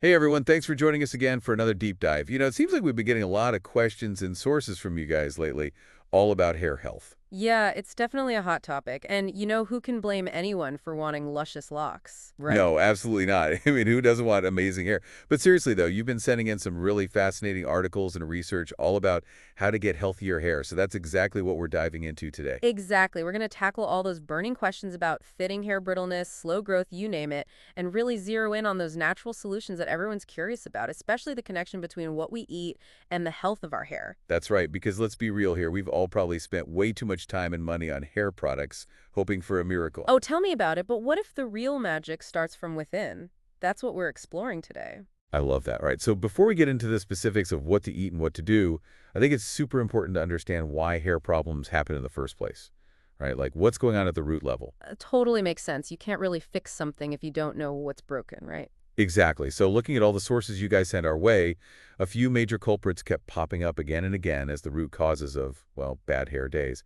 Hey everyone, thanks for joining us again for another deep dive. It seems like we've been getting a lot of questions and sources from you guys lately, all about hair health. Yeah, it's definitely a hot topic. And you know who can blame anyone for wanting luscious locks, right? No, absolutely not. I mean, who doesn't want amazing hair? But seriously though, you've been sending in some really fascinating articles and research all about how to get healthier hair. So that's exactly what we're diving into today. Exactly. We're going to tackle all those burning questions about fitting hair brittleness, slow growth, you name it, and really zero in on those natural solutions that everyone's curious about, especially the connection between what we eat and the health of our hair. That's right, because let's be real here. We've all probably spent way too much time and money on hair products hoping for a miracle. Oh, tell me about it, but what if the real magic starts from within? That's what we're exploring today. I love that. All right. So before we get into the specifics of what to eat and what to do, I think it's super important to understand why hair problems happen in the first place, right? Like what's going on at the root level. Totally makes sense. You can't really fix something if you don't know what's broken, right? Exactly. So looking at all the sources you guys sent our way, a few major culprits kept popping up again and again as the root causes of, well, bad hair days.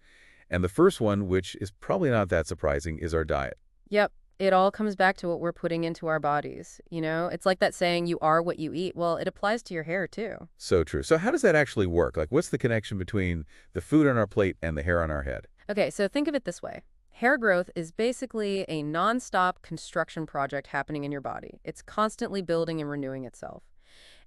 And the first one, which is probably not that surprising, is our diet. Yep. It all comes back to what we're putting into our bodies. It's like that saying, you are what you eat. Well, it applies to your hair too. So true. So how does that actually work? Like what's the connection between the food on our plate and the hair on our head? Okay, so think of it this way. Hair growth is basically a nonstop construction project happening in your body. It's constantly building and renewing itself.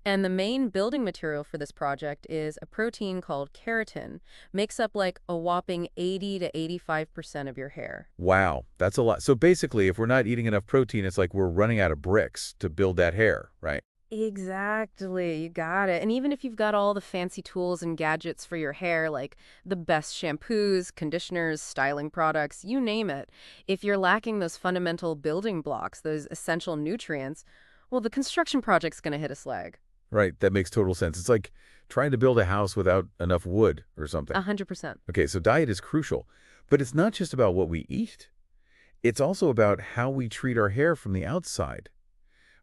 And the main building material for this project is a protein called keratin, makes up like a whopping 80 to 85% of your hair. Wow, that's a lot. So basically, if we're not eating enough protein, it's like we're running out of bricks to build that hair, right? Exactly, you got it. And even if you've got all the fancy tools and gadgets for your hair, like the best shampoos, conditioners, styling products, you name it, if you're lacking those fundamental building blocks, those essential nutrients, well, the construction project's going to hit a slag. Right, that makes total sense. It's like trying to build a house without enough wood or something. 100%. Okay, so diet is crucial, but it's not just about what we eat. It's also about how we treat our hair from the outside,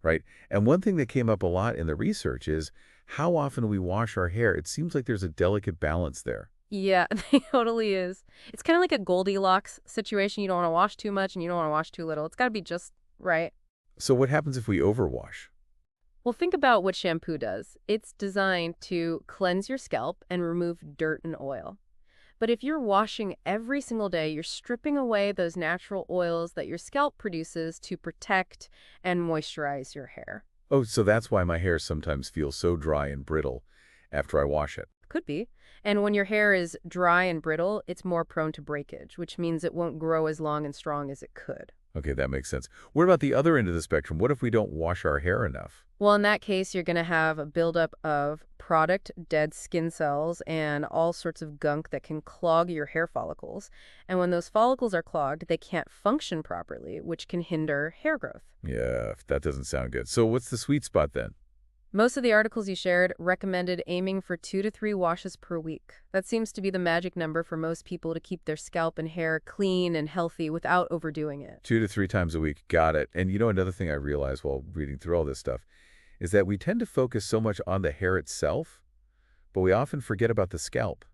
right? And one thing that came up a lot in the research is how often we wash our hair. It seems like there's a delicate balance there. Yeah, it totally is. It's kind of like a Goldilocks situation. You don't want to wash too much and you don't want to wash too little. It's got to be just right. So what happens if we overwash? Well, think about what shampoo does. It's designed to cleanse your scalp and remove dirt and oil. But if you're washing every single day, you're stripping away those natural oils that your scalp produces to protect and moisturize your hair. Oh, so that's why my hair sometimes feels so dry and brittle after I wash it. Could be. And when your hair is dry and brittle, it's more prone to breakage, which means it won't grow as long and strong as it could. Okay, that makes sense. What about the other end of the spectrum? What if we don't wash our hair enough? Well, in that case, you're going to have a buildup of product dead skin cells and all sorts of gunk that can clog your hair follicles. And when those follicles are clogged, they can't function properly, which can hinder hair growth. Yeah, that doesn't sound good. So what's the sweet spot then? Most of the articles you shared recommended aiming for 2 to 3 washes per week. That seems to be the magic number for most people to keep their scalp and hair clean and healthy without overdoing it. 2 to 3 times a week. Got it. And another thing I realized while reading through all this stuff is that we tend to focus so much on the hair itself, but we often forget about the scalp,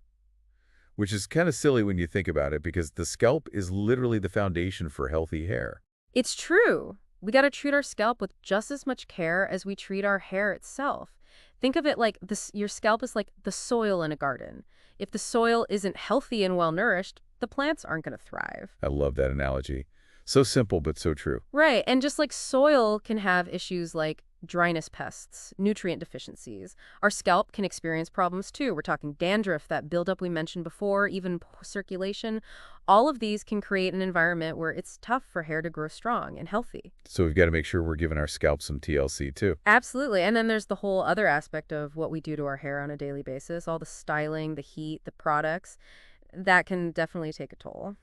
which is kind of silly when you think about it because the scalp is literally the foundation for healthy hair. It's true. We got to treat our scalp with just as much care as we treat our hair itself. Think of it like this, your scalp is like the soil in a garden. If the soil isn't healthy and well nourished, the plants aren't going to thrive. I love that analogy. So simple, but so true. Right, and just like soil can have issues like dryness pests, nutrient deficiencies, our scalp can experience problems too. We're talking dandruff, that buildup we mentioned before, even poor circulation. All of these can create an environment where it's tough for hair to grow strong and healthy. So we've got to make sure we're giving our scalp some TLC too. Absolutely. And then there's the whole other aspect of what we do to our hair on a daily basis, all the styling, the heat, the products. That can definitely take a toll.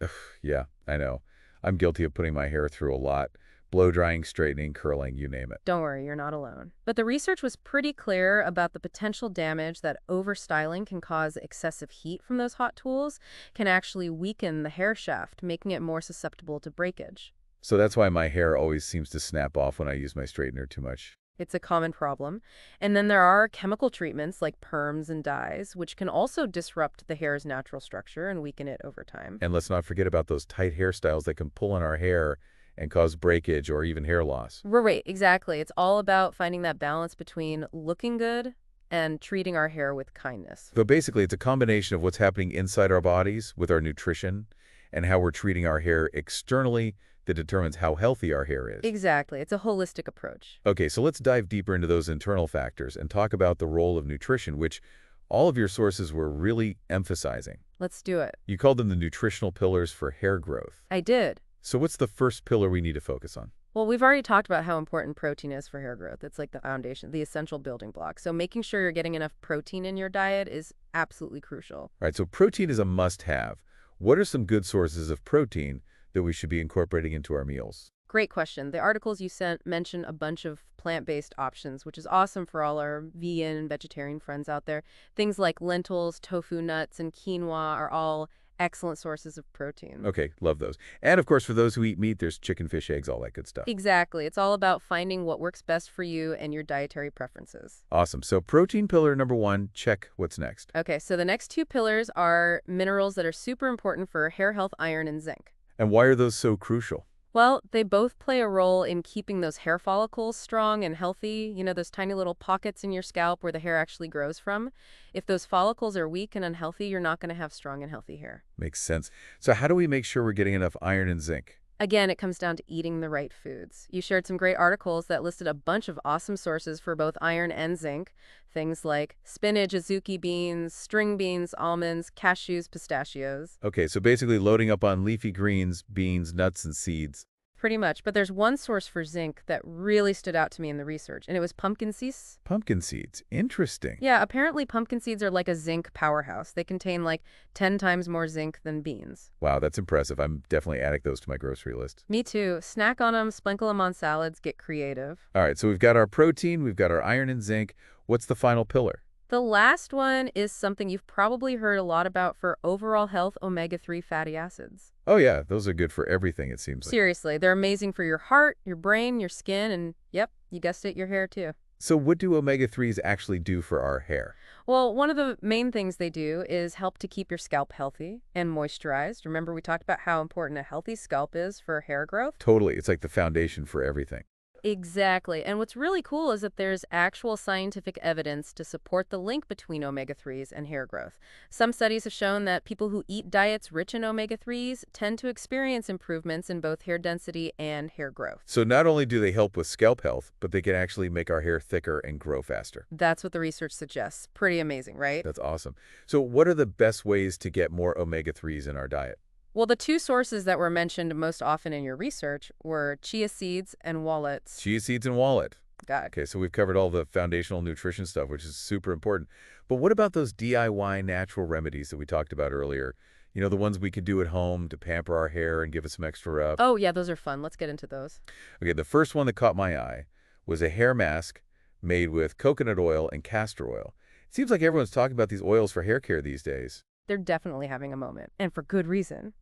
Yeah, I know. I'm guilty of putting my hair through a lot. Blow drying, straightening, curling, you name it. Don't worry, you're not alone. But the research was pretty clear about the potential damage that overstyling can cause. Excessive heat from those hot tools can actually weaken the hair shaft, making it more susceptible to breakage. So that's why my hair always seems to snap off when I use my straightener too much. It's a common problem. And then there are chemical treatments like perms and dyes, which can also disrupt the hair's natural structure and weaken it over time. And let's not forget about those tight hairstyles that can pull on our hair and cause breakage or even hair loss. Right, exactly. It's all about finding that balance between looking good and treating our hair with kindness. So basically, it's a combination of what's happening inside our bodies with our nutrition and how we're treating our hair externally that determines how healthy our hair is. Exactly. It's a holistic approach. Okay, so let's dive deeper into those internal factors and talk about the role of nutrition, which all of your sources were really emphasizing. Let's do it. You called them the nutritional pillars for hair growth. I did. So what's the first pillar we need to focus on? Well, we've already talked about how important protein is for hair growth. It's like the foundation, the essential building block. So making sure you're getting enough protein in your diet is absolutely crucial. All right, so protein is a must-have. What are some good sources of protein that we should be incorporating into our meals? Great question. The articles you sent mention a bunch of plant-based options, which is awesome for all our vegan and vegetarian friends out there. Things like lentils, tofu nuts, and quinoa are all excellent sources of protein. Okay, love those. And of course, for those who eat meat, there's chicken, fish, eggs, all that good stuff. Exactly. It's all about finding what works best for you and your dietary preferences. Awesome. So protein pillar number 1, check. What's next? Okay, so the next two pillars are minerals that are super important for hair health: iron and zinc. And why are those so crucial? Well, they both play a role in keeping those hair follicles strong and healthy, those tiny little pockets in your scalp where the hair actually grows from. If those follicles are weak and unhealthy, you're not going to have strong and healthy hair. Makes sense. So how do we make sure we're getting enough iron and zinc? Again, it comes down to eating the right foods. You shared some great articles that listed a bunch of awesome sources for both iron and zinc. Things like spinach, azuki beans, string beans, almonds, cashews, pistachios. Okay, so basically loading up on leafy greens, beans, nuts, and seeds. Pretty much. But there's one source for zinc that really stood out to me in the research, and it was pumpkin seeds. Pumpkin seeds. Interesting. Yeah, apparently pumpkin seeds are like a zinc powerhouse. They contain like 10 times more zinc than beans. Wow, that's impressive. I'm definitely adding those to my grocery list. Me too. Snack on them, sprinkle them on salads, get creative. All right, so we've got our protein, we've got our iron and zinc. What's the final pillar? The last one is something you've probably heard a lot about for overall health: omega-3 fatty acids. Oh yeah, those are good for everything, it seems like. Seriously, they're amazing for your heart, your brain, your skin, and yep, you guessed it, your hair too. So what do omega-3s actually do for our hair? Well, one of the main things they do is help to keep your scalp healthy and moisturized. Remember, we talked about how important a healthy scalp is for hair growth? Totally, it's like the foundation for everything. Exactly. And what's really cool is that there's actual scientific evidence to support the link between omega-3s and hair growth. Some studies have shown that people who eat diets rich in omega-3s tend to experience improvements in both hair density and hair growth. So not only do they help with scalp health, but they can actually make our hair thicker and grow faster. That's what the research suggests. Pretty amazing, right? That's awesome. So what are the best ways to get more omega-3s in our diet? Well, the two sources that were mentioned most often in your research were chia seeds and walnuts. Chia seeds and wallet. Got it. Okay, so we've covered all the foundational nutrition stuff, which is super important. But what about those DIY natural remedies that we talked about earlier? You know, the ones we could do at home to pamper our hair and give us some extra rub. Oh, yeah, those are fun. Let's get into those. Okay, the first one that caught my eye was a hair mask made with coconut oil and castor oil. It seems like everyone's talking about these oils for hair care these days. They're definitely having a moment, and for good reason.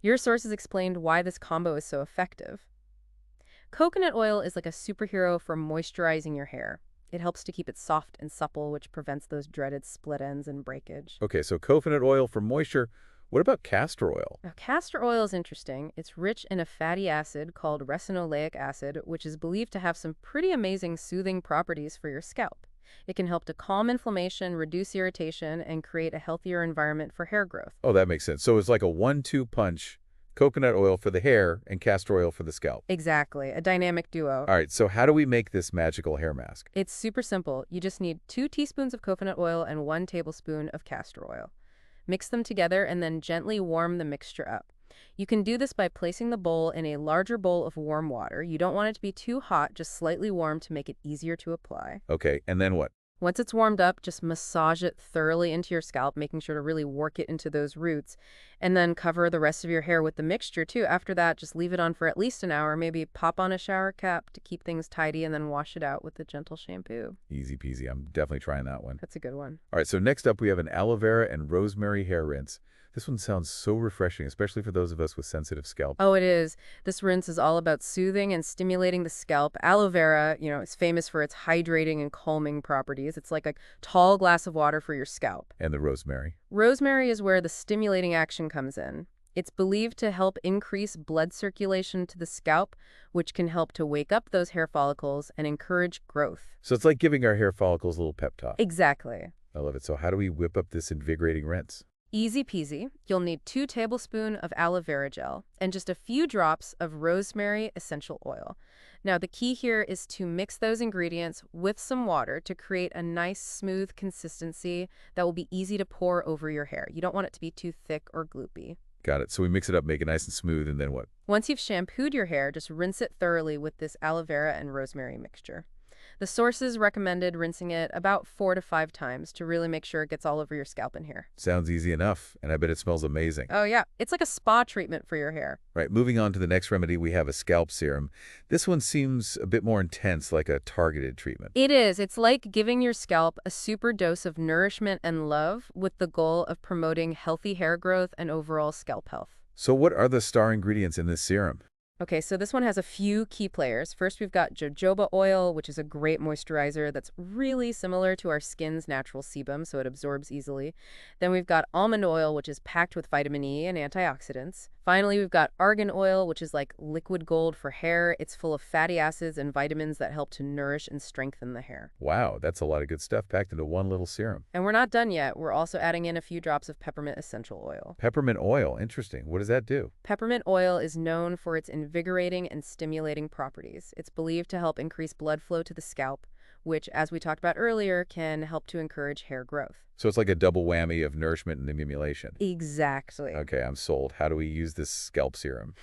Your sources explained why this combo is so effective. Coconut oil is like a superhero for moisturizing your hair. It helps to keep it soft and supple, which prevents those dreaded split ends and breakage. Okay, so coconut oil for moisture. What about castor oil? Now, castor oil is interesting. It's rich in a fatty acid called ricinoleic acid, which is believed to have some pretty amazing soothing properties for your scalp. It can help to calm inflammation, reduce irritation, and create a healthier environment for hair growth. Oh, that makes sense. So it's like a 1-2 punch. Coconut oil for the hair and castor oil for the scalp. Exactly, a dynamic duo. All right, so how do we make this magical hair mask? It's super simple. You just need 2 teaspoons of coconut oil and 1 tablespoon of castor oil. Mix them together and then gently warm the mixture up. You can do this by placing the bowl in a larger bowl of warm water. You don't want it to be too hot, just slightly warm to make it easier to apply. Okay, and then what? Once it's warmed up, just massage it thoroughly into your scalp, making sure to really work it into those roots, and then cover the rest of your hair with the mixture too. After that, just leave it on for at least an hour, maybe pop on a shower cap to keep things tidy, and then wash it out with a gentle shampoo. Easy peasy. I'm definitely trying that one. That's a good one. All right, so next up we have an aloe vera and rosemary hair rinse. This one sounds so refreshing, especially for those of us with sensitive scalp. Oh, it is. This rinse is all about soothing and stimulating the scalp. Aloe vera, is famous for its hydrating and calming properties. It's like a tall glass of water for your scalp. And the rosemary. Rosemary is where the stimulating action comes in. It's believed to help increase blood circulation to the scalp, which can help to wake up those hair follicles and encourage growth. So it's like giving our hair follicles a little pep talk. Exactly. I love it. So how do we whip up this invigorating rinse? Easy peasy. You'll need 2 tablespoons of aloe vera gel and just a few drops of rosemary essential oil. Now, the key here is to mix those ingredients with some water to create a nice, smooth consistency that will be easy to pour over your hair. You don't want it to be too thick or gloopy. Got it. So we mix it up, make it nice and smooth, and then what? Once you've shampooed your hair, just rinse it thoroughly with this aloe vera and rosemary mixture. The sources recommended rinsing it about 4 to 5 times to really make sure it gets all over your scalp and hair. Sounds easy enough, and I bet it smells amazing. Oh yeah, it's like a spa treatment for your hair. Right, moving on to the next remedy, we have a scalp serum. This one seems a bit more intense, like a targeted treatment. It is. It's like giving your scalp a super dose of nourishment and love with the goal of promoting healthy hair growth and overall scalp health. So what are the star ingredients in this serum? Okay, so this one has a few key players. First, we've got jojoba oil, which is a great moisturizer that's really similar to our skin's natural sebum, so it absorbs easily. Then we've got almond oil, which is packed with vitamin E and antioxidants. Finally, we've got argan oil, which is like liquid gold for hair. It's full of fatty acids and vitamins that help to nourish and strengthen the hair. Wow, that's a lot of good stuff packed into one little serum. And we're not done yet. We're also adding in a few drops of peppermint essential oil. Peppermint oil, interesting. What does that do? Peppermint oil is known for its invigorating and stimulating properties. It's believed to help increase blood flow to the scalp, which, as we talked about earlier, can help to encourage hair growth. So it's like a double whammy of nourishment and stimulation. Exactly. Okay, I'm sold. How do we use this scalp serum?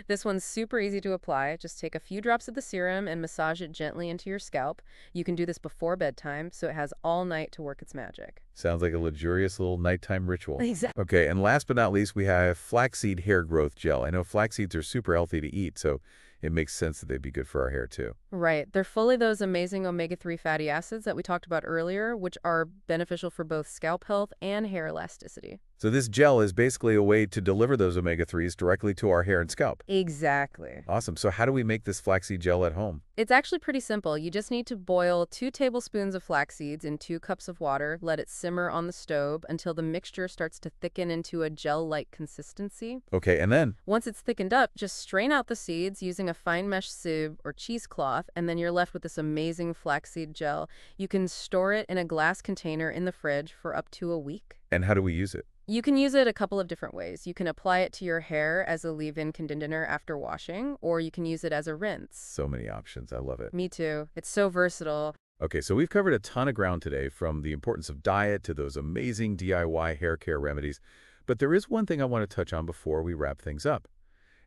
This one's super easy to apply. Just take a few drops of the serum and massage it gently into your scalp. You can do this before bedtime, so it has all night to work its magic. Sounds like a luxurious little nighttime ritual. Exactly. Okay, and last but not least, we have flaxseed hair growth gel. I know flax seeds are super healthy to eat, so it makes sense that they'd be good for our hair too. Right. They're full of those amazing omega-3 fatty acids that we talked about earlier, which are beneficial for both scalp health and hair elasticity. So this gel is basically a way to deliver those omega-3s directly to our hair and scalp. Exactly. Awesome. So how do we make this flaxseed gel at home? It's actually pretty simple. You just need to boil 2 tablespoons of flax seeds in 2 cups of water. Let it simmer on the stove until the mixture starts to thicken into a gel-like consistency. Okay, and then? Once it's thickened up, just strain out the seeds using a fine mesh sieve or cheesecloth, and then you're left with this amazing flaxseed gel. You can store it in a glass container in the fridge for up to a week. And how do we use it? You can use it a couple of different ways. You can apply it to your hair as a leave-in conditioner after washing, or you can use it as a rinse. So many options. I love it. Me too. It's so versatile. Okay, so we've covered a ton of ground today, from the importance of diet to those amazing DIY hair care remedies. But there is one thing I want to touch on before we wrap things up,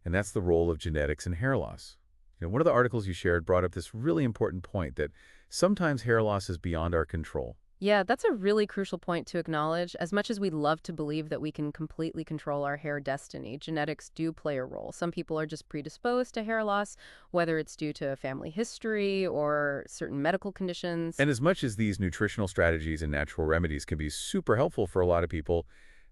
and that's the role of genetics in hair loss. One of the articles you shared brought up this really important point that sometimes hair loss is beyond our control. Yeah, that's a really crucial point to acknowledge. As much as we love to believe that we can completely control our hair destiny, genetics do play a role. Some people are just predisposed to hair loss, whether it's due to family history or certain medical conditions. And as much as these nutritional strategies and natural remedies can be super helpful for a lot of people,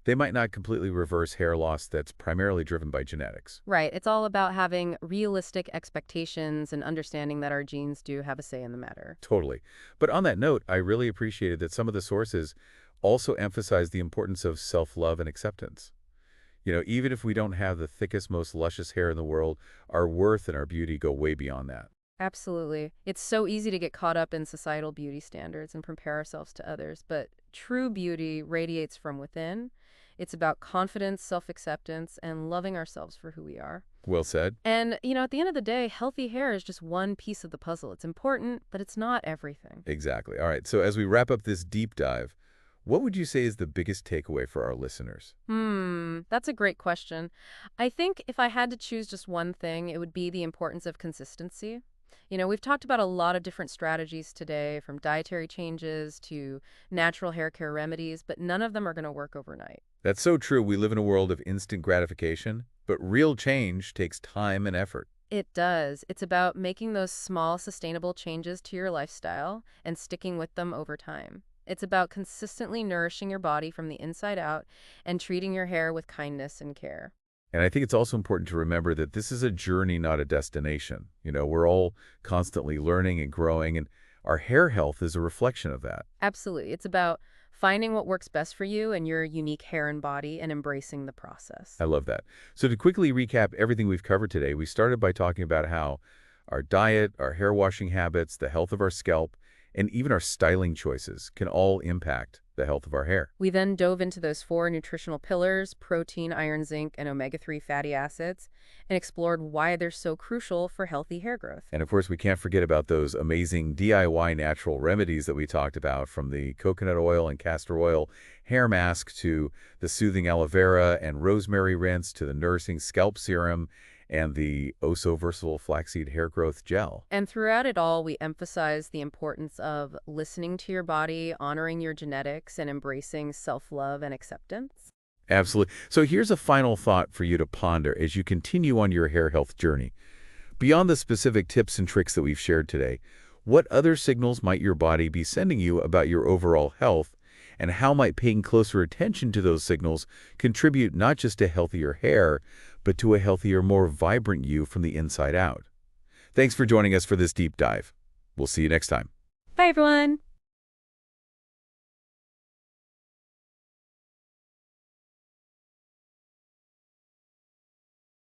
they might not completely reverse hair loss that's primarily driven by genetics. Right. It's all about having realistic expectations and understanding that our genes do have a say in the matter. Totally. But on that note, I really appreciated that some of the sources also emphasize the importance of self-love and acceptance. Even if we don't have the thickest, most luscious hair in the world, our worth and our beauty go way beyond that. Absolutely. It's so easy to get caught up in societal beauty standards and compare ourselves to others, but true beauty radiates from within. It's about confidence, self-acceptance, and loving ourselves for who we are. Well said. And, at the end of the day, healthy hair is just one piece of the puzzle. It's important, but it's not everything. Exactly. All right. So as we wrap up this deep dive, what would you say is the biggest takeaway for our listeners? That's a great question. I think if I had to choose just one thing, it would be the importance of consistency. We've talked about a lot of different strategies today, from dietary changes to natural hair care remedies, but none of them are going to work overnight. That's so true. We live in a world of instant gratification, but real change takes time and effort. It does. It's about making those small, sustainable changes to your lifestyle and sticking with them over time. It's about consistently nourishing your body from the inside out and treating your hair with kindness and care. And I think it's also important to remember that this is a journey, not a destination. We're all constantly learning and growing, and our hair health is a reflection of that. Absolutely. It's about finding what works best for you and your unique hair and body and embracing the process. I love that. So to quickly recap everything we've covered today, we started by talking about how our diet, our hair washing habits, the health of our scalp, and even our styling choices can all impact the health of our hair. We then dove into those four nutritional pillars: protein, iron, zinc, and omega-3 fatty acids, and explored why they're so crucial for healthy hair growth. And of course, we can't forget about those amazing DIY natural remedies that we talked about, from the coconut oil and castor oil hair mask to the soothing aloe vera and rosemary rinse to the nourishing scalp serum and the oh-so-versatile flaxseed hair growth gel. And throughout it all, we emphasize the importance of listening to your body, honoring your genetics, and embracing self-love and acceptance. Absolutely. So here's a final thought for you to ponder as you continue on your hair health journey. Beyond the specific tips and tricks that we've shared today, what other signals might your body be sending you about your overall health, and how might paying closer attention to those signals contribute not just to healthier hair, but to a healthier, more vibrant you from the inside out? Thanks for joining us for this deep dive. We'll see you next time. Bye, everyone.